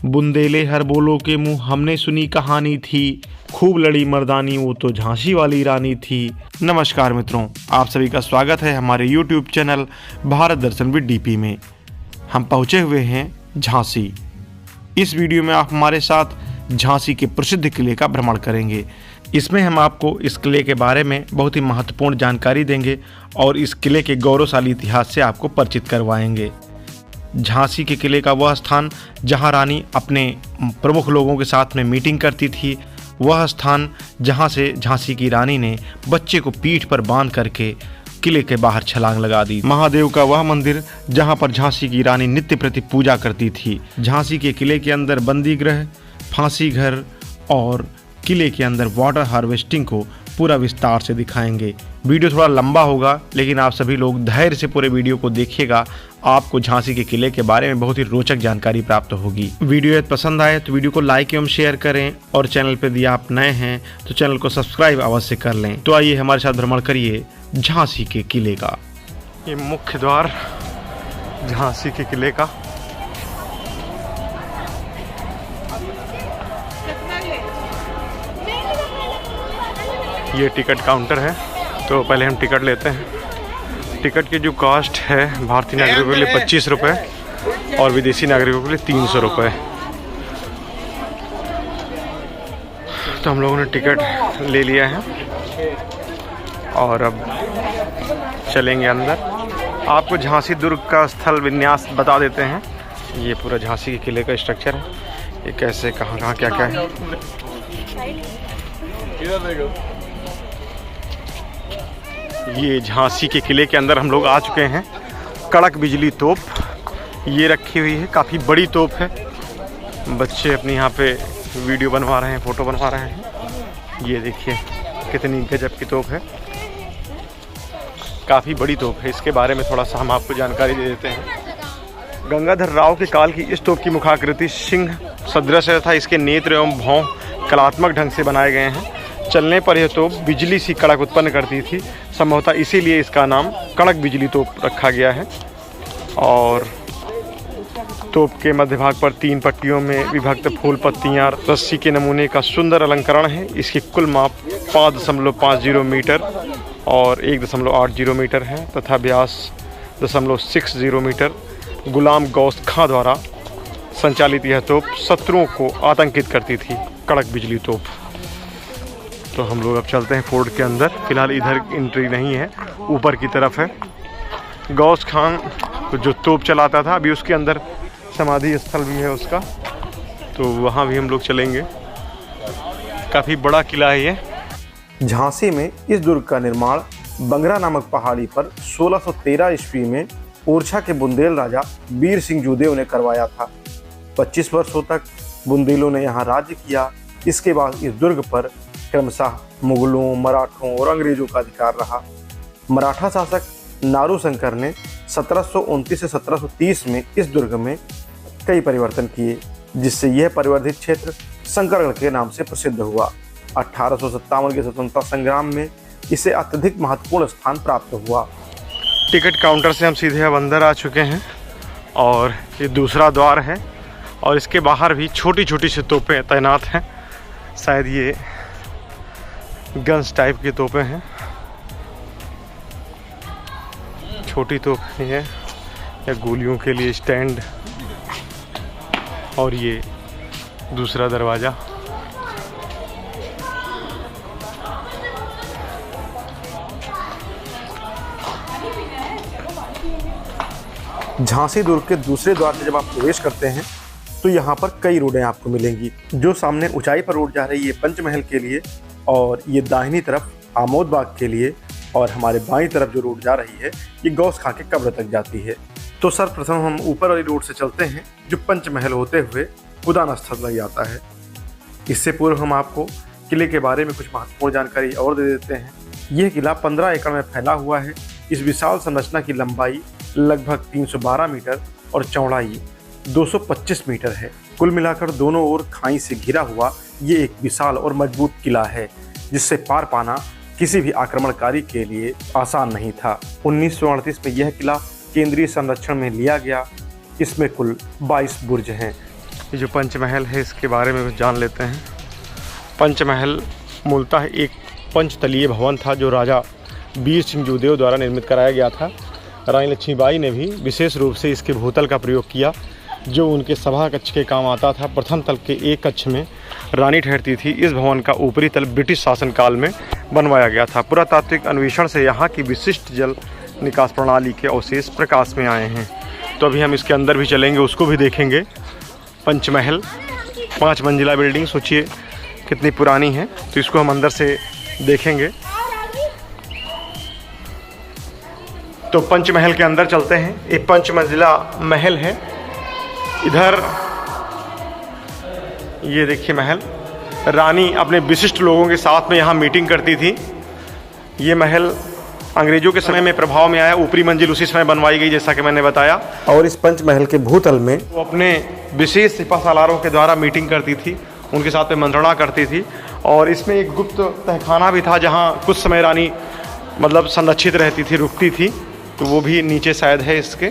बुंदेले हर बोलो के मुंह हमने सुनी कहानी थी, खूब लड़ी मर्दानी वो तो झांसी वाली रानी थी। नमस्कार मित्रों, आप सभी का स्वागत है हमारे YouTube channel Bharat Darshan with DP में। हम पहुंचे हुए हैं झांसी। इस वीडियो में आप हमारे साथ झांसी के प्रसिद्ध किले का भ्रमण करेंगे। इसमें हम आपको इस किले के बारे में बहुत ही महत्वपूर्ण जानकारी देंगे और इस किले के गौरवशाली इतिहास से आपको परिचित करवाएंगे। झांसी के किले का वह स्थान जहां रानी अपने प्रमुख लोगों के साथ में मीटिंग करती थी, वह स्थान जहां से झांसी की रानी ने बच्चे को पीठ पर बांध करके किले के बाहर छलांग लगा दी। महादेव का वह मंदिर जहां पर झांसी की रानी नित्य प्रति पूजा करती थी। झांसी के किले के अंदर बंदी गृह, फांसी घर और किले के अंदर वाटर हार्वेस्टिंग को पूरा विस्तार से दिखाएंगे। वीडियो थोड़ा लंबा होगा, लेकिन आप सभी लोग धैर्य से पूरे वीडियो को देखिएगा। आपको झांसी के किले के बारे में बहुत ही रोचक जानकारी प्राप्त होगी। वीडियो यदि पसंद आए तो वीडियो को लाइक एवं शेयर करें और चैनल पर यदि आप नए हैं तो चैनल को सब्सक्राइब अवश्य कर लें। तो आइए हमारे साथ भ्रमण करिए झांसी के किले का। ये मुख्य द्वार झांसी के किले का। ये टिकट काउंटर है, तो पहले हम टिकट लेते हैं। टिकट की जो कॉस्ट है भारतीय नागरिकों के लिए 25 रुपये और विदेशी नागरिकों के लिए 300 रुपये। तो हम लोगों ने टिकट ले लिया है और अब चलेंगे अंदर। आपको झांसी दुर्ग का स्थल विन्यास बता देते हैं। ये पूरा झांसी के किले का स्ट्रक्चर है। ये कैसे कहाँ क्या क्या है। ये झांसी के किले के अंदर हम लोग आ चुके हैं। कड़क बिजली तोप ये रखी हुई है, काफ़ी बड़ी तोप है। बच्चे अपनी यहाँ पे वीडियो बनवा रहे हैं, फ़ोटो बनवा रहे हैं। ये देखिए कितनी गजब की तोप है, काफ़ी बड़ी तोप है। इसके बारे में थोड़ा सा हम आपको जानकारी दे देते हैं। गंगाधर राव के काल की इस तोप की मुखाकृति सिंह सदृश तथा इसके नेत्र एवं भौं कलात्मक ढंग से बनाए गए हैं। चलने पर यह तोप बिजली सी कड़क उत्पन्न करती थी, संभवतः इसीलिए इसका नाम कड़क बिजली तोप रखा गया है। और तोप के मध्य भाग पर 3 पट्टियों में विभक्त फूल पत्तियां रस्सी के नमूने का सुंदर अलंकरण है। इसकी कुल माप 5.50 मीटर और 1.80 मीटर है तथा व्यास 0.60 मीटर। गुलाम गौस खां द्वारा संचालित यह तोप शत्रुओं को आतंकित करती थी। कड़क बिजली तोप। तो हम लोग अब चलते हैं फोर्ट के अंदर। फिलहाल इधर एंट्री नहीं है, ऊपर की तरफ है। गौस खान जो तोप चलाता था, अभी उसके अंदर समाधि स्थल भी है उसका, तो वहाँ भी हम लोग चलेंगे। काफ़ी बड़ा किला है ये। झांसी में इस दुर्ग का निर्माण बंगरा नामक पहाड़ी पर 1613 ईस्वी में ओरछा के बुंदेल राजा वीर सिंह जूदेव ने करवाया था। 25 वर्षों तक बुंदेलों ने यहाँ राज्य किया। इसके बाद इस दुर्ग पर क्रमशः मुगलों, मराठों और अंग्रेजों का अधिकार रहा। मराठा शासक नारूशंकर ने 1729 से 1730 में इस दुर्ग में कई परिवर्तन किए, जिससे यह परिवर्तित क्षेत्र शंकरगढ़ के नाम से प्रसिद्ध हुआ। 1857 के स्वतंत्रता संग्राम में इसे अत्यधिक महत्वपूर्ण स्थान प्राप्त हुआ। टिकट काउंटर से हम सीधे अब अंदर आ चुके हैं और ये दूसरा द्वार है और इसके बाहर भी छोटी छोटी सी तोपें तैनात हैं। शायद ये गन्स टाइप की तोपें हैं। छोटी तोप है या गोलियों के लिए स्टैंड। और ये दूसरा दरवाज़ा। झांसी दुर्ग के दूसरे द्वार से जब आप प्रवेश करते हैं तो यहाँ पर कई रोडें आपको मिलेंगी। जो सामने ऊंचाई पर रोड जा रही है पंचमहल के लिए, और ये दाहिनी तरफ आमोद बाग के लिए, और हमारे बाईं तरफ जो रोड जा रही है ये गौस खां के कब्र तक जाती है। तो सर्वप्रथम हम ऊपर वाली रोड से चलते हैं जो पंचमहल होते हुए उदान स्थल लग जाता है। इससे पूर्व हम आपको किले के बारे में कुछ महत्वपूर्ण जानकारी और दे देते हैं। यह किला 15 एकड़ में फैला हुआ है। इस विशाल संरचना की लंबाई लगभग 312 मीटर और चौड़ाई 225 मीटर है। कुल मिलाकर दोनों ओर खाई से घिरा हुआ ये एक विशाल और मजबूत किला है, जिससे पार पाना किसी भी आक्रमणकारी के लिए आसान नहीं था। 1938 में यह किला केंद्रीय संरक्षण में लिया गया। इसमें कुल 22 बुर्ज हैं। ये जो पंचमहल है इसके बारे में कुछ जान लेते हैं। पंचमहल मूलतः एक पंचतलीय भवन था जो राजा वीर सिंह जूदेव द्वारा निर्मित कराया गया था। रानी लक्ष्मीबाई ने भी विशेष रूप से इसके भूतल का प्रयोग किया जो उनके सभा कक्ष के काम आता था। प्रथम तल के एक कक्ष में रानी ठहरती थी। इस भवन का ऊपरी तल ब्रिटिश शासनकाल में बनवाया गया था। पुरातात्विक अन्वेषण से यहाँ की विशिष्ट जल निकास प्रणाली के अवशेष प्रकाश में आए हैं। तो अभी हम इसके अंदर भी चलेंगे, उसको भी देखेंगे। पंचमहल 5 मंजिला बिल्डिंग, सोचिए कितनी पुरानी है। तो इसको हम अंदर से देखेंगे। तो पंचमहल के अंदर चलते हैं। एक 5 मंजिला महल है। इधर ये देखिए महल। रानी अपने विशिष्ट लोगों के साथ में यहाँ मीटिंग करती थी। ये महल अंग्रेजों के समय में प्रभाव में आया। ऊपरी मंजिल उसी समय बनवाई गई जैसा कि मैंने बताया। और इस पंचमहल के भूतल में वो अपने विशेष सिपा सालारों के द्वारा मीटिंग करती थी, उनके साथ में मंत्रणा करती थी। और इसमें एक गुप्त तहखाना भी था जहाँ कुछ समय रानी मतलब संरक्षित रहती थी, रुकती थी। तो वो भी नीचे शायद है इसके।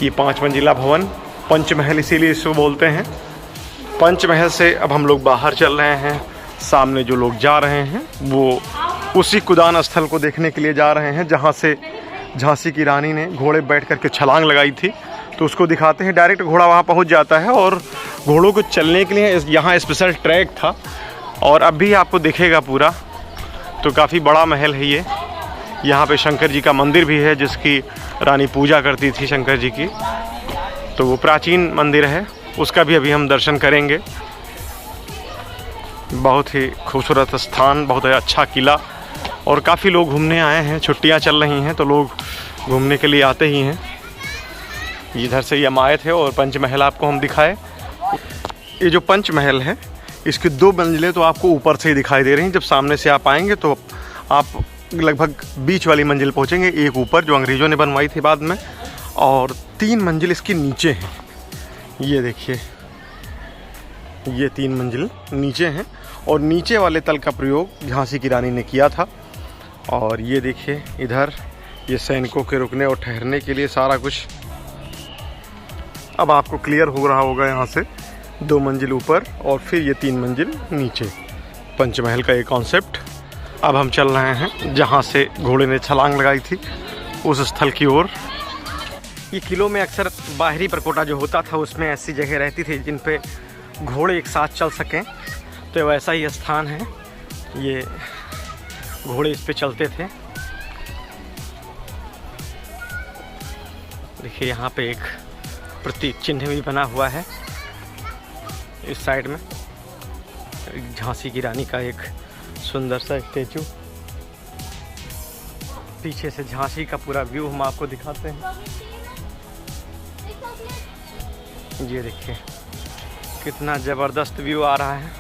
ये 5 मंजिला भवन पंचमहल इसीलिए इसको बोलते हैं। पंचमहल से अब हम लोग बाहर चल रहे हैं। सामने जो लोग जा रहे हैं वो उसी कुदान स्थल को देखने के लिए जा रहे हैं जहाँ से झांसी की रानी ने घोड़े बैठ करके छलांग लगाई थी। तो उसको दिखाते हैं। डायरेक्ट घोड़ा वहाँ पहुँच जाता है और घोड़ों को चलने के लिए यहाँ स्पेशल ट्रैक था और अब भी आपको दिखेगा पूरा। तो काफ़ी बड़ा महल है ये। यहाँ पे शंकर जी का मंदिर भी है जिसकी रानी पूजा करती थी, शंकर जी की। तो वो प्राचीन मंदिर है, उसका भी अभी हम दर्शन करेंगे। बहुत ही खूबसूरत स्थान, बहुत अच्छा किला। और काफ़ी लोग घूमने आए हैं। छुट्टियाँ चल रही हैं तो लोग घूमने के लिए आते ही हैं। इधर से ये हम आए थे और पंचमहल आपको हम दिखाए। ये जो पंचमहल है इसकी 2 मंजिलें तो आपको ऊपर से ही दिखाई दे रही हैं। जब सामने से आप आएंगे तो आप लगभग बीच वाली मंजिल पहुंचेंगे। एक ऊपर जो अंग्रेज़ों ने बनवाई थी बाद में, और 3 मंजिल इसकी नीचे हैं। ये देखिए, ये 3 मंजिल नीचे हैं और नीचे वाले तल का प्रयोग झांसी की रानी ने किया था। और ये देखिए इधर ये सैनिकों के रुकने और ठहरने के लिए सारा कुछ अब आपको क्लियर हो रहा होगा। यहाँ से 2 मंजिल ऊपर और फिर ये 3 मंजिल नीचे। पंचमहल का ये कॉन्सेप्ट। अब हम चल रहे हैं जहाँ से घोड़े ने छलांग लगाई थी उस स्थल की ओर। ये किलों में अक्सर बाहरी परकोटा जो होता था उसमें ऐसी जगह रहती थी जिन पे घोड़े एक साथ चल सकें। तो वैसा ही स्थान है। ये घोड़े इस पे चलते थे। देखिए यहाँ पे एक प्रतीक चिन्ह भी बना हुआ है इस साइड में। झांसी की रानी का एक सुंदर सा स्टैचू। पीछे से झांसी का पूरा व्यू हम आपको दिखाते हैं। ये देखिए कितना ज़बरदस्त व्यू आ रहा है।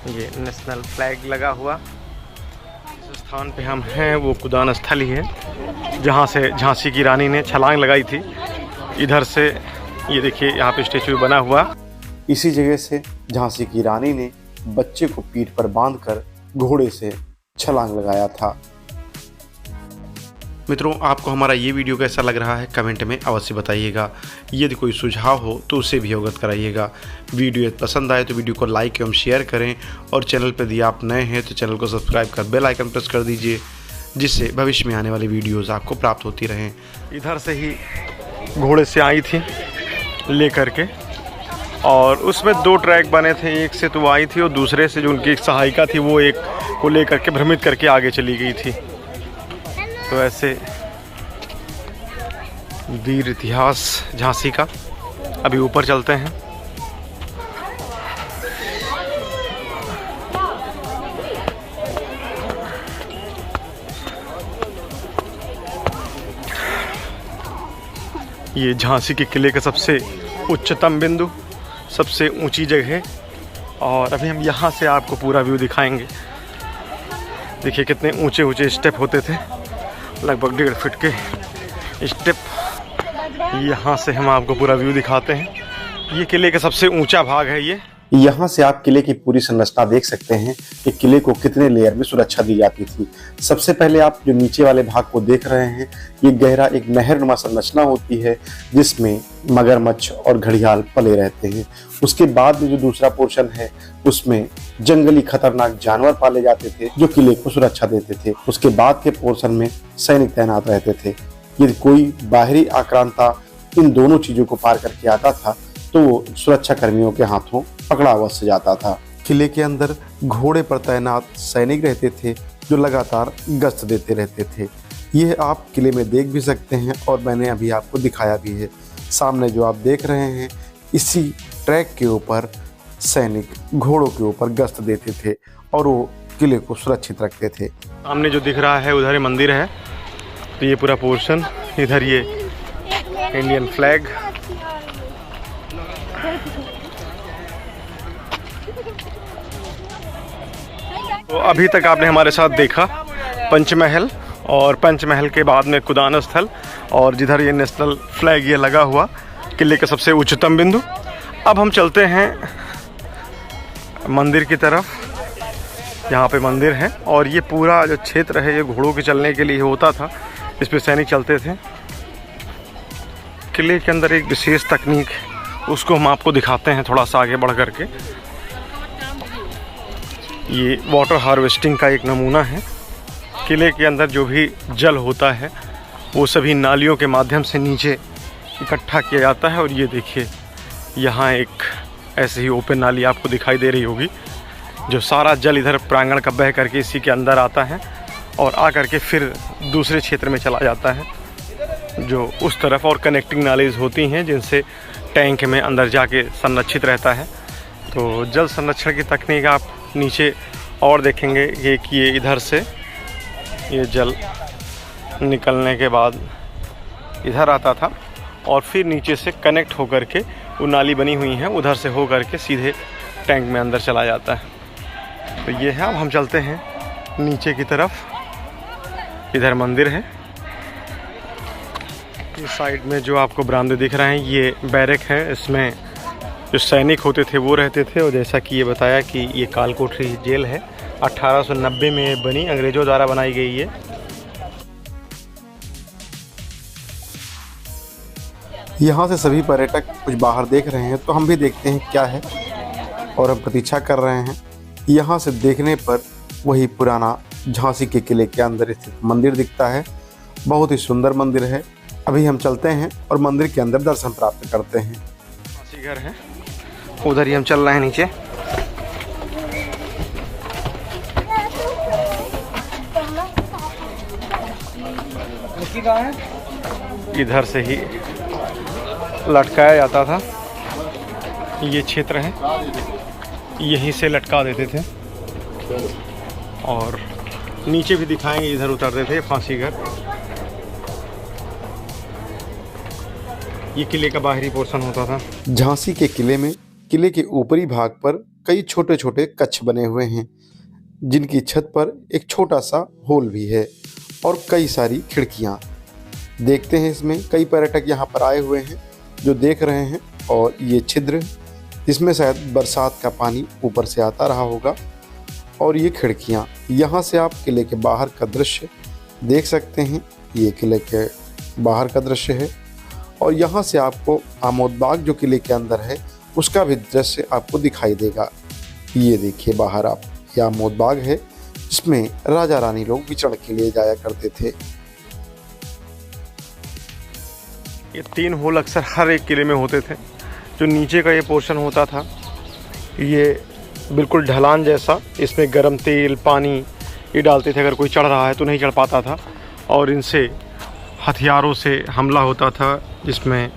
ये नेशनल फ्लैग लगा हुआ। जिस स्थान पे हम हैं वो कुदान स्थल ही है जहाँ से झांसी की रानी ने छलांग लगाई थी। इधर से ये देखिए यहाँ पे स्टैचू बना हुआ। इसी जगह से झांसी की रानी ने बच्चे को पीठ पर बांधकर घोड़े से छलांग लगाया था। मित्रों, आपको हमारा ये वीडियो कैसा लग रहा है कमेंट में अवश्य बताइएगा। यदि कोई सुझाव हो तो उसे भी अवगत कराइएगा। वीडियो पसंद आए तो वीडियो को लाइक एवं शेयर करें और चैनल पर यदि आप नए हैं तो चैनल को सब्सक्राइब कर बेल आइकन प्रेस कर दीजिए जिससे भविष्य में आने वाली वीडियोज़ आपको प्राप्त होती रहें। इधर से ही घोड़े से आई थी ले करके और उसमें 2 ट्रैक बने थे। एक से तो वो आई थी और दूसरे से जो उनकी एक सहायिका थी वो एक को ले करके भ्रमित करके आगे चली गई थी। तो ऐसे वीर इतिहास झांसी का। अभी ऊपर चलते हैं। ये झांसी के किले का सबसे उच्चतम बिंदु, सबसे ऊंची जगह। और अभी हम यहाँ से आपको पूरा व्यू दिखाएंगे। देखिए कितने ऊंचे ऊंचे स्टेप होते थे, लगभग 1.5 फीट के स्टेप। यहाँ से हम आपको पूरा व्यू दिखाते हैं। ये किले का सबसे ऊंचा भाग है ये। यहाँ से आप किले की पूरी संरचना देख सकते हैं कि किले को कितने लेयर में सुरक्षा दी जाती थी। सबसे पहले आप जो नीचे वाले भाग को देख रहे हैं, ये गहरा एक नहरनुमा संरचना होती है जिसमें मगरमच्छ और घड़ियाल पले रहते हैं। उसके बाद में जो दूसरा पोर्शन है उसमें जंगली खतरनाक जानवर पाले जाते थे जो किले को सुरक्षा देते थे। उसके बाद के पोर्शन में सैनिक तैनात रहते थे। यदि कोई बाहरी आक्रांता इन दोनों चीजों को पार करके आता था तो वो सुरक्षा कर्मियों के हाथों पकड़ा अवश्य जाता था। किले के अंदर घोड़े पर तैनात सैनिक रहते थे जो लगातार गश्त देते रहते थे। यह आप किले में देख भी सकते हैं और मैंने अभी आपको दिखाया भी है। सामने जो आप देख रहे हैं, इसी ट्रैक के ऊपर सैनिक घोड़ों के ऊपर गश्त देते थे और वो किले को सुरक्षित रखते थे। सामने जो दिख रहा है उधर ही मंदिर है। तो ये पूरा पोर्शन, इधर ये इंडियन फ्लैग। तो अभी तक आपने हमारे साथ देखा पंचमहल, और पंचमहल के बाद में कुदान स्थल, और जिधर ये नेशनल फ्लैग ये लगा हुआ किले का सबसे उच्चतम बिंदु। अब हम चलते हैं मंदिर की तरफ। यहाँ पे मंदिर है और ये पूरा जो क्षेत्र है ये घोड़ों के चलने के लिए होता था। इस पे सैनिक चलते थे। किले के अंदर एक विशेष तकनीक, उसको हम आपको दिखाते हैं थोड़ा सा आगे बढ़ करके। ये वाटर हार्वेस्टिंग का एक नमूना है। किले के अंदर जो भी जल होता है वो सभी नालियों के माध्यम से नीचे इकट्ठा किया जाता है। और ये देखिए, यहाँ एक ऐसे ही ओपन नाली आपको दिखाई दे रही होगी, जो सारा जल इधर प्रांगण का बह करके इसी के अंदर आता है और आ करके फिर दूसरे क्षेत्र में चला जाता है जो उस तरफ। और कनेक्टिंग नालीज होती हैं जिनसे टैंक में अंदर जाके संरक्षित रहता है। तो जल संरक्षण की तकनीक आप नीचे और देखेंगे कि ये इधर से ये जल निकलने के बाद इधर आता था और फिर नीचे से कनेक्ट होकर के वो नाली बनी हुई है, उधर से हो करके सीधे टैंक में अंदर चला जाता है। तो ये है। अब हम चलते हैं नीचे की तरफ। इधर मंदिर है। इस साइड में जो आपको बरामदे दिख रहे हैं ये बैरक है। इसमें जो सैनिक होते थे वो रहते थे। और जैसा कि ये बताया कि ये कालकोठरी जेल है, 1890 में बनी, अंग्रेज़ों द्वारा बनाई गई है। यहाँ से सभी पर्यटक कुछ बाहर देख रहे हैं तो हम भी देखते हैं क्या है और हम प्रतीक्षा कर रहे हैं। यहाँ से देखने पर वही पुराना झांसी के किले के अंदर स्थित मंदिर दिखता है। बहुत ही सुंदर मंदिर है। अभी हम चलते हैं और मंदिर के अंदर दर्शन प्राप्त करते हैं। झांसी घर है, उधर ही हम चल रहे हैं नीचे। इधर से ही लटकाया जाता था। ये क्षेत्र है, यहीं से लटका देते थे। और नीचे भी दिखाएंगे, इधर उतरते थे फांसी घर। ये किले का बाहरी पोर्शन होता था। झांसी के किले में किले के ऊपरी भाग पर कई छोटे छोटे कक्ष बने हुए हैं जिनकी छत पर एक छोटा सा होल भी है और कई सारी खिड़कियां। देखते हैं, इसमें कई पर्यटक यहाँ पर आए हुए हैं जो देख रहे हैं। और ये छिद्र, इसमें शायद बरसात का पानी ऊपर से आता रहा होगा। और ये खिड़कियाँ, यहाँ से आप किले के बाहर का दृश्य देख सकते हैं। ये किले के बाहर का दृश्य है और यहाँ से आपको आमोद बाग जो किले के अंदर है उसका भी दृश्य आपको दिखाई देगा। ये देखिए बाहर आप, ये आमोद बाग है जिसमें राजा रानी लोग विचरण के लिए जाया करते थे। ये 3 होल अक्सर हर एक किले में होते थे। जो नीचे का ये पोर्शन होता था ये बिल्कुल ढलान जैसा, इसमें गर्म तेल पानी ये डालते थे। अगर कोई चढ़ रहा है तो नहीं चढ़ पाता था। और इनसे हथियारों से हमला होता था, जिसमें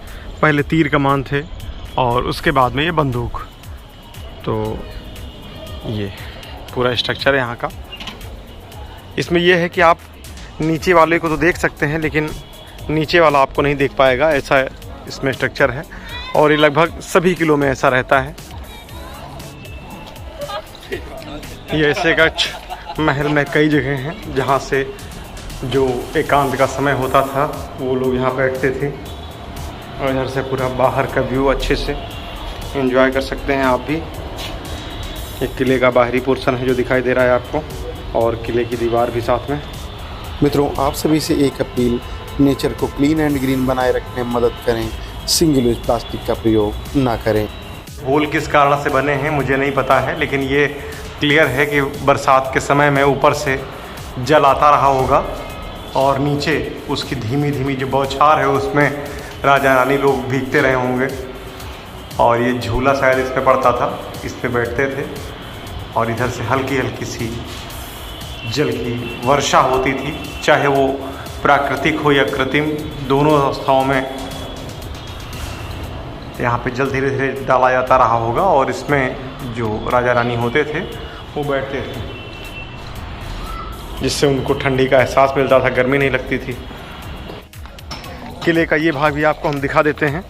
पहले तीर कमान थे और उसके बाद में ये बंदूक। तो ये पूरा स्ट्रक्चर है यहाँ का। इसमें यह है कि आप नीचे वाले को तो देख सकते हैं लेकिन नीचे वाला आपको नहीं देख पाएगा, ऐसा इसमें स्ट्रक्चर है। और ये लगभग सभी किलों में ऐसा रहता है। ये ऐसे कक्ष महल में कई जगह हैं जहाँ से जो एकांत का समय होता था वो लोग यहाँ बैठते थे। और इधर से पूरा बाहर का व्यू अच्छे से एंजॉय कर सकते हैं आप भी। एक किले का बाहरी पोर्शन है जो दिखाई दे रहा है आपको, और किले की दीवार भी साथ में। मित्रों, आप सभी से एक अपील, नेचर को क्लीन एंड ग्रीन बनाए रखने में मदद करें, सिंगल यूज प्लास्टिक का प्रयोग ना करें। होल किस कारण से बने हैं मुझे नहीं पता है, लेकिन ये क्लियर है कि बरसात के समय में ऊपर से जल आता रहा होगा और नीचे उसकी धीमी धीमी जो बौछार है उसमें राजा रानी लोग भीगते रहे होंगे, और ये झूला शायद इस पर पड़ता था, इस पर बैठते थे, और इधर से हल्की हल्की सी जल की वर्षा होती थी, चाहे वो प्राकृतिक हो या कृत्रिम, दोनों अवस्थाओं में यहाँ पे जल धीरे धीरे डाला जाता रहा होगा, और इसमें जो राजा रानी होते थे वो बैठते थे, जिससे उनको ठंडी का एहसास मिलता था, गर्मी नहीं लगती थी। किले का ये भाग भी आपको हम दिखा देते हैं।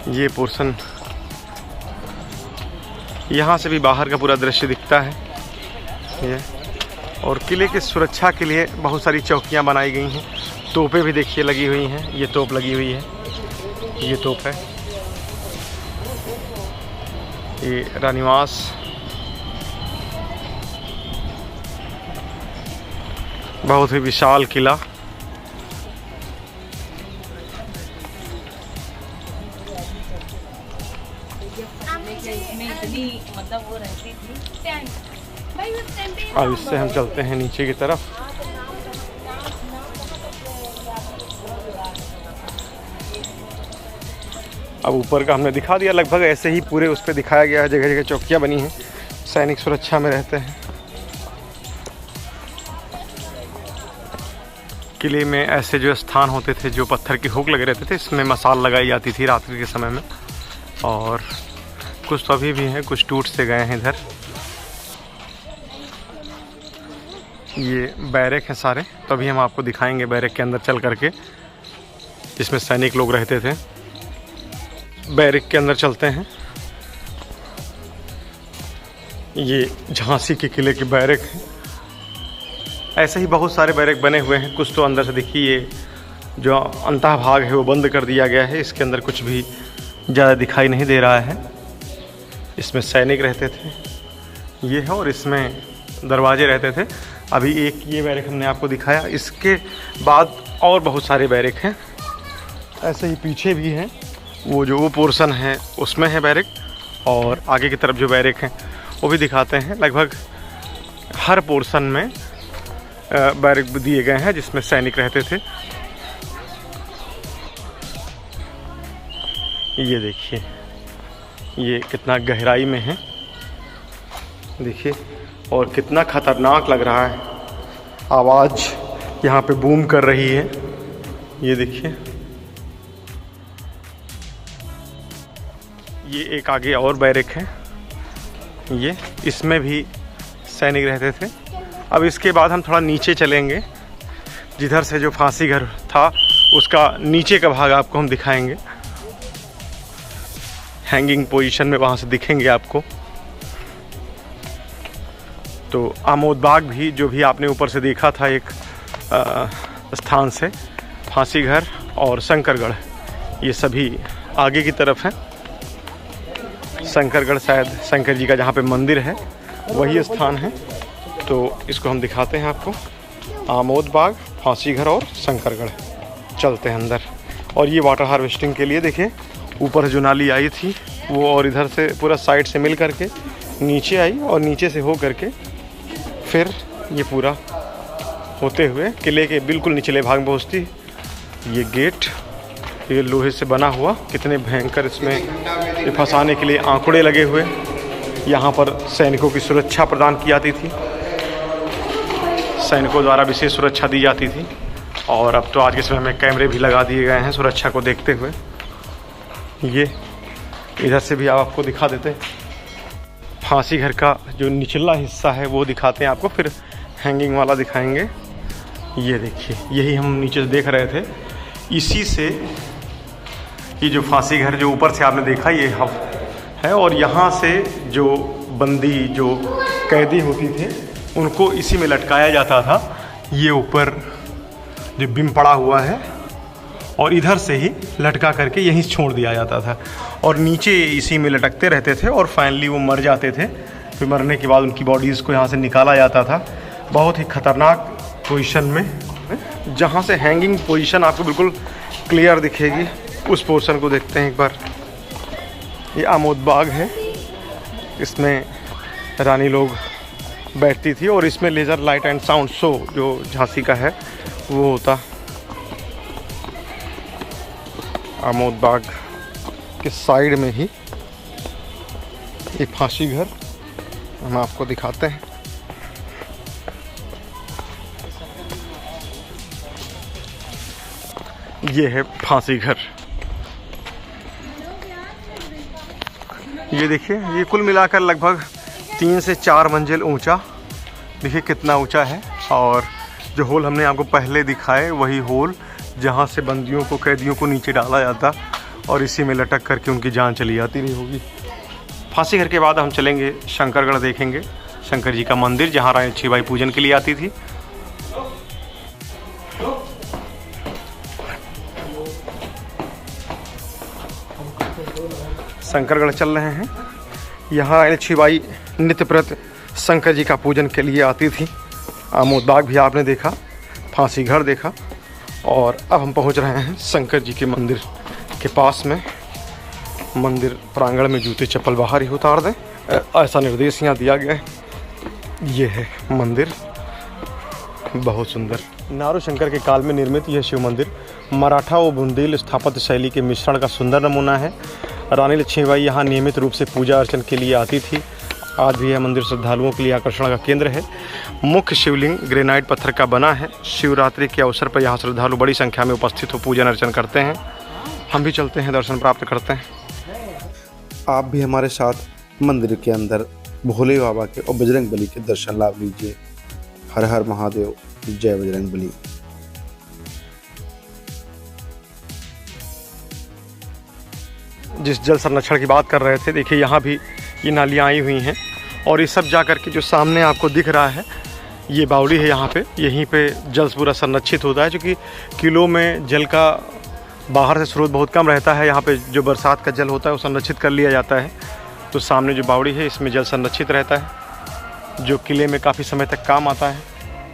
ये पोर्शन, यहाँ से भी बाहर का पूरा दृश्य दिखता है ये। और किले की सुरक्षा के लिए बहुत सारी चौकियाँ बनाई गई हैं। तोपें भी देखिए लगी हुई हैं, ये तोप लगी हुई है, ये तोप है, ये रानीवास। बहुत ही विशाल किला। अब इससे हम चलते हैं नीचे की तरफ। अब ऊपर का हमने दिखा दिया, लगभग ऐसे ही पूरे उस पर दिखाया गया है। जगह जगह चौकियाँ बनी हैं, सैनिक सुरक्षा में रहते हैं। किले में ऐसे जो स्थान होते थे, जो पत्थर की हुक लगे रहते थे, इसमें मसाल लगाई जाती थी रात्रि के समय में, और कुछ तो अभी भी हैं, कुछ टूट से गए हैं इधर। ये बैरक हैं सारे, तो अभी हम आपको दिखाएंगे बैरक के अंदर चल करके, जिसमें सैनिक लोग रहते थे। बैरक के अंदर चलते हैं। ये झांसी के किले की बैरक है। ऐसे ही बहुत सारे बैरक बने हुए हैं। कुछ तो अंदर से देखिए, जो अंतः भाग है वो बंद कर दिया गया है, इसके अंदर कुछ भी ज़्यादा दिखाई नहीं दे रहा है। इसमें सैनिक रहते थे ये है, और इसमें दरवाजे रहते थे। अभी एक ये बैरक हमने आपको दिखाया, इसके बाद और बहुत सारे बैरक हैं। ऐसे ही पीछे भी हैं, वो पोर्शन है उसमें है बैरक, और आगे की तरफ जो बैरक हैं वो भी दिखाते हैं। लगभग हर पोर्शन में बैरक दिए गए हैं जिसमें सैनिक रहते थे। ये देखिए, ये कितना गहराई में है देखिए, और कितना खतरनाक लग रहा है। आवाज़ यहाँ पे बूम कर रही है, ये देखिए। ये एक आगे और बैरक है, ये इसमें भी सैनिक रहते थे। अब इसके बाद हम थोड़ा नीचे चलेंगे, जिधर से जो फांसी घर था उसका नीचे का भाग आपको हम दिखाएंगे। हैंगिंग पोजीशन में वहाँ से दिखेंगे आपको। तो आमोद बाग भी, जो भी आपने ऊपर से देखा था एक स्थान से, फांसी घर और शंकरगढ़, ये सभी आगे की तरफ है। शंकरगढ़ शायद शंकर जी का जहाँ पे मंदिर है वही स्थान है। तो इसको हम दिखाते हैं आपको। आमोद बाग, फांसी घर और शंकरगढ़। चलते हैं अंदर। और ये वाटर हार्वेस्टिंग के लिए देखिए, ऊपर से जो नाली आई थी वो, और इधर से पूरा साइड से मिल करके नीचे आई, और नीचे से हो करके फिर ये पूरा होते हुए किले के बिल्कुल निचले भाग में पहुँचती। ये गेट, ये लोहे से बना हुआ, कितने भयंकर इसमें फंसाने के लिए आंकड़े लगे हुए। यहाँ पर सैनिकों की सुरक्षा प्रदान की जाती थी, सैनिकों द्वारा विशेष सुरक्षा दी जाती थी। और अब तो आज के समय में कैमरे भी लगा दिए गए हैं सुरक्षा को देखते हुए। ये इधर से भी आपको दिखा देते हैं। फांसी घर का जो निचला हिस्सा है वो दिखाते हैं आपको, फिर हैंगिंग वाला दिखाएंगे। ये देखिए, यही हम नीचे से देख रहे थे। इसी से ये जो फांसी घर जो ऊपर से आपने देखा ये है, और यहाँ से जो बंदी, जो कैदी होती थे, उनको इसी में लटकाया जाता था। ये ऊपर जो बिम पड़ा हुआ है, और इधर से ही लटका करके यहीं छोड़ दिया जाता था। और नीचे इसी में लटकते रहते थे और फाइनली वो मर जाते थे। फिर मरने के बाद उनकी बॉडीज़ को यहाँ से निकाला जाता था। बहुत ही ख़तरनाक पोजीशन में, जहाँ से हैंगिंग पोजीशन आपको बिल्कुल क्लियर दिखेगी, उस पोर्शन को देखते हैं एक बार। ये आमोद बाग है, इसमें रानी लोग बैठती थी और इसमें laser light and sound show जो झांसी का है वो होता। आमोद बाग के साइड में ही ये फांसी घर हम आपको दिखाते हैं। ये है फांसी घर। ये देखिए, ये कुल मिलाकर लगभग 3 से 4 मंजिल ऊंचा, देखिए कितना ऊंचा है। और जो होल हमने आपको पहले दिखाए वही होल जहाँ से बंदियों को, कैदियों को नीचे डाला जाता और इसी में लटक करके उनकी जान चली जाती रही होगी। फांसी घर के बाद हम चलेंगे शंकरगढ़, देखेंगे शंकर जी का मंदिर जहाँ रानी लक्ष्मीबाई पूजन के लिए आती थी। शंकरगढ़ चल रहे हैं। यहाँ रानी लक्ष्मीबाई नित्य प्रत शंकर जी का पूजन के लिए आती थी। आमोद बाग भी आपने देखा, फांसी घर देखा, और अब हम पहुँच रहे हैं शंकर जी के मंदिर के पास में। मंदिर प्रांगण में जूते चप्पल बाहर ही उतार दें, ऐसा निर्देश यहाँ दिया गया है। ये है मंदिर, बहुत सुंदर। नारू शंकर के काल में निर्मित यह शिव मंदिर मराठा व बुंदेल स्थापत्य शैली के मिश्रण का सुंदर नमूना है। रानी लक्ष्मीबाई यहाँ नियमित रूप से पूजा अर्चन के लिए आती थी। आज भी यह मंदिर श्रद्धालुओं के लिए आकर्षण का केंद्र है। मुख्य शिवलिंग ग्रेनाइट पत्थर का बना है। शिवरात्रि के अवसर पर यहाँ श्रद्धालु बड़ी संख्या में उपस्थित हो पूजन अर्चन करते हैं। हम भी चलते हैं, दर्शन प्राप्त करते हैं। आप भी हमारे साथ मंदिर के अंदर भोले बाबा के और बजरंग बली के दर्शन लाभ लीजिए। हर हर महादेव, जय बजरंग बली। जिस जल संरक्षण की बात कर रहे थे, देखिए यहाँ भी ये नालियाँ आई हुई हैं और ये सब जा कर के जो सामने आपको दिख रहा है ये बावड़ी है। यहाँ पे, यहीं पे जल पूरा संरक्षित होता है, क्योंकि किलो में जल का बाहर से स्रोत बहुत कम रहता है। यहाँ पे जो बरसात का जल होता है वो संरक्षित कर लिया जाता है। तो सामने जो बावड़ी है इसमें जल संरक्षित रहता है, जो किले में काफ़ी समय तक काम आता है।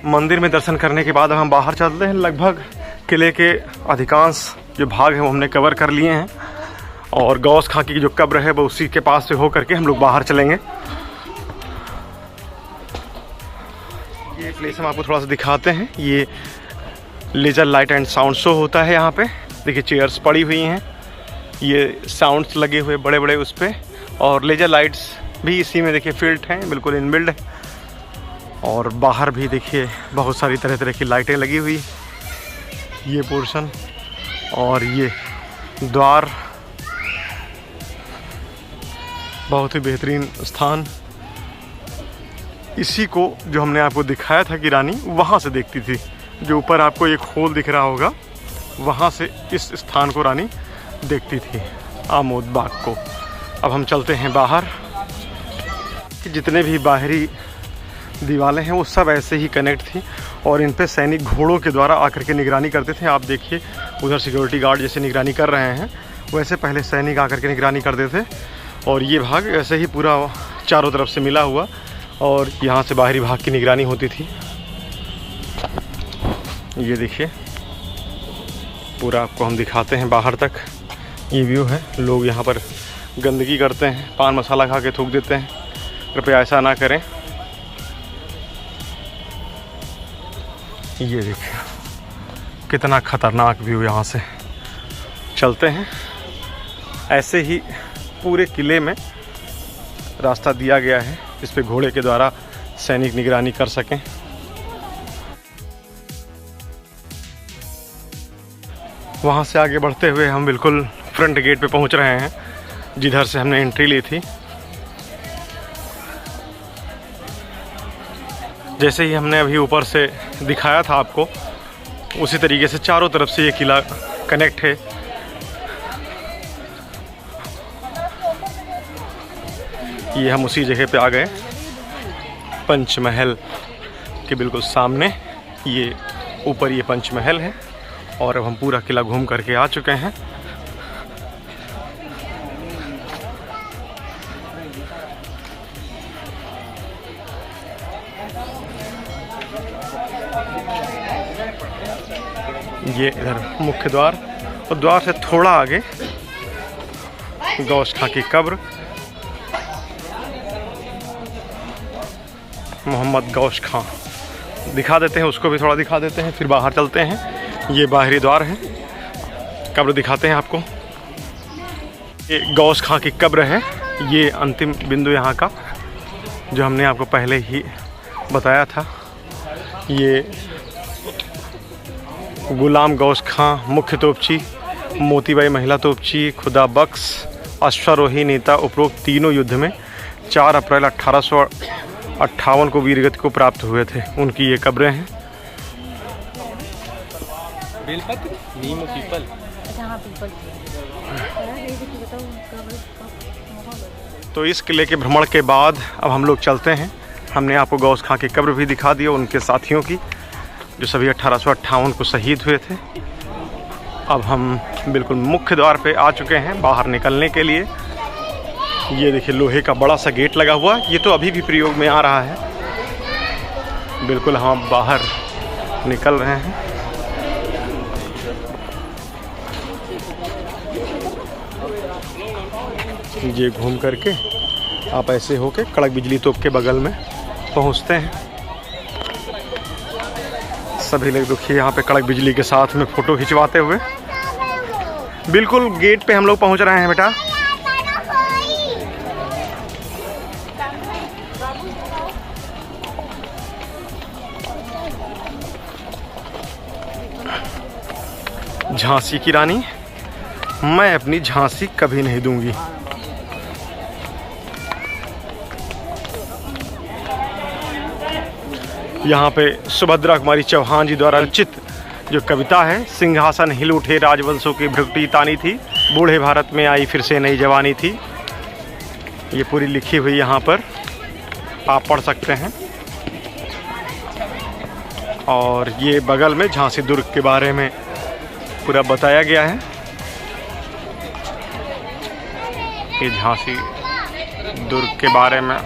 मंदिर में दर्शन करने के बाद हम बाहर चलते हैं। लगभग किले के अधिकांश जो भाग हैं वो हमने कवर कर लिए हैं और गौस खां की जो कब्र है वो उसी के पास से हो करके हम लोग बाहर चलेंगे। ये प्लेस हम आपको थोड़ा सा दिखाते हैं। ये laser light and sound show होता है यहाँ पे। देखिए चेयर्स पड़ी हुई हैं, ये साउंड्स लगे हुए बड़े बड़े उस पर, और लेज़र लाइट्स भी इसी में देखिए फिल्ट हैं, बिल्कुल इनबिल्ड है। और बाहर भी देखिए बहुत सारी तरह तरह की लाइटें लगी हुई, ये पोर्शन और ये द्वार, बहुत ही बेहतरीन स्थान। इसी को जो हमने आपको दिखाया था कि रानी वहाँ से देखती थी, जो ऊपर आपको एक होल दिख रहा होगा, वहाँ से इस स्थान को रानी देखती थी, आमोद बाग को। अब हम चलते हैं बाहर। जितने भी बाहरी दीवारें हैं वो सब ऐसे ही कनेक्ट थी और इन पे सैनिक घोड़ों के द्वारा आकर के निगरानी करते थे। आप देखिए उधर सिक्योरिटी गार्ड जैसे निगरानी कर रहे हैं, वैसे पहले सैनिक आकर के निगरानी करते थे। और ये भाग ऐसे ही पूरा चारों तरफ से मिला हुआ और यहाँ से बाहरी भाग की निगरानी होती थी। ये देखिए पूरा आपको हम दिखाते हैं बाहर तक, ये व्यू है। लोग यहाँ पर गंदगी करते हैं, पान मसाला खा के थूक देते हैं, कृपया ऐसा ना करें। ये देखिए कितना खतरनाक व्यू, यहाँ से चलते हैं। ऐसे ही पूरे किले में रास्ता दिया गया है, इस पे घोड़े के द्वारा सैनिक निगरानी कर सकें। वहाँ से आगे बढ़ते हुए हम बिल्कुल फ्रंट गेट पे पहुँच रहे हैं, जिधर से हमने एंट्री ली थी। जैसे ही हमने अभी ऊपर से दिखाया था आपको, उसी तरीके से चारों तरफ से ये किला कनेक्ट है। ये हम उसी जगह पे आ गए, पंचमहल के बिल्कुल सामने। ये ऊपर ये पंचमहल है और अब हम पूरा किला घूम करके आ चुके हैं। ये इधर मुख्य द्वार और द्वार से थोड़ा आगे गौस खां की कब्र, मोहम्मद गौस खां दिखा देते हैं, उसको भी थोड़ा दिखा देते हैं, फिर बाहर चलते हैं। ये बाहरी द्वार है, कब्र दिखाते हैं आपको। ये गौस खां की कब्र है, ये अंतिम बिंदु यहाँ का जो हमने आपको पहले ही बताया था। ये गुलाम गौस खां मुख्य तोपची, मोतीबाई महिला तोपची, खुदा बख्श अश्वारोही नेता उपरोक्त तीनों युद्ध में 4 अप्रैल 1858 को वीरगति को प्राप्त हुए थे। उनकी ये कब्रें हैं। बेलपत्र, नीम और पीपल। तो इस किले के भ्रमण के बाद अब हम लोग चलते हैं। हमने आपको गौस खां की कब्र भी दिखा दी, उनके साथियों की, जो सभी 1858 को शहीद हुए थे। अब हम बिल्कुल मुख्य द्वार पे आ चुके हैं बाहर निकलने के लिए। ये देखिए लोहे का बड़ा सा गेट लगा हुआ, ये तो अभी भी प्रयोग में आ रहा है। बिल्कुल हम बाहर निकल रहे हैं। ये घूम करके आप ऐसे होके कड़क बिजली तोप के बगल में पहुंचते हैं। सभी लोग देखिए यहाँ पे कड़क बिजली के साथ में फ़ोटो खिंचवाते हुए। बिल्कुल गेट पे हम लोग पहुँच रहे हैं बेटा। झांसी की रानी, मैं अपनी झांसी कभी नहीं दूंगी। यहाँ पे सुभद्रा कुमारी चौहान जी द्वारा रचित जो कविता है, सिंहासन हिल उठे राजवंशों की भ्रगटी तानी थी, बूढ़े भारत में आई फिर से नई जवानी थी। ये पूरी लिखी हुई यहाँ पर आप पढ़ सकते हैं। और ये बगल में झांसी दुर्ग के बारे में पूरा बताया गया है। ये झांसी दुर्ग के बारे में।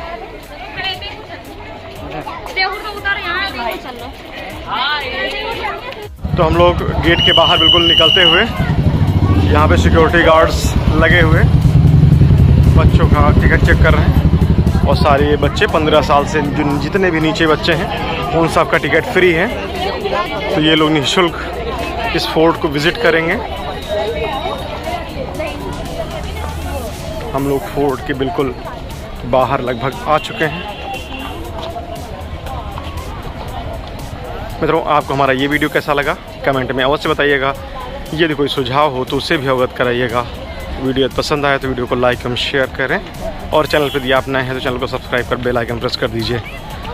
तो हम लोग गेट के बाहर बिल्कुल निकलते हुए, यहाँ पे सिक्योरिटी गार्ड्स लगे हुए बच्चों का टिकट चेक कर रहे हैं। और सारे बच्चे 15 साल से जितने भी नीचे बच्चे हैं उन सब का टिकट फ्री है। तो ये लोग निःशुल्क इस फोर्ट को विज़िट करेंगे। हम लोग फोर्ट के बिल्कुल बाहर लगभग आ चुके हैं। मित्रों, आपको हमारा ये वीडियो कैसा लगा कमेंट में अवश्य बताइएगा। यदि कोई सुझाव हो तो उससे भी अवगत कराइएगा। वीडियो पसंद आए तो वीडियो को लाइक एवं शेयर करें, और चैनल पर यदि आप नए हैं तो चैनल को सब्सक्राइब कर बेल आइकन प्रेस कर दीजिए।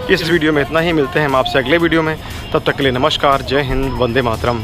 इस वीडियो में इतना ही, मिलते हैं हम आपसे अगले वीडियो में। तब तक के लिए नमस्कार, जय हिंद, वंदे मातरम।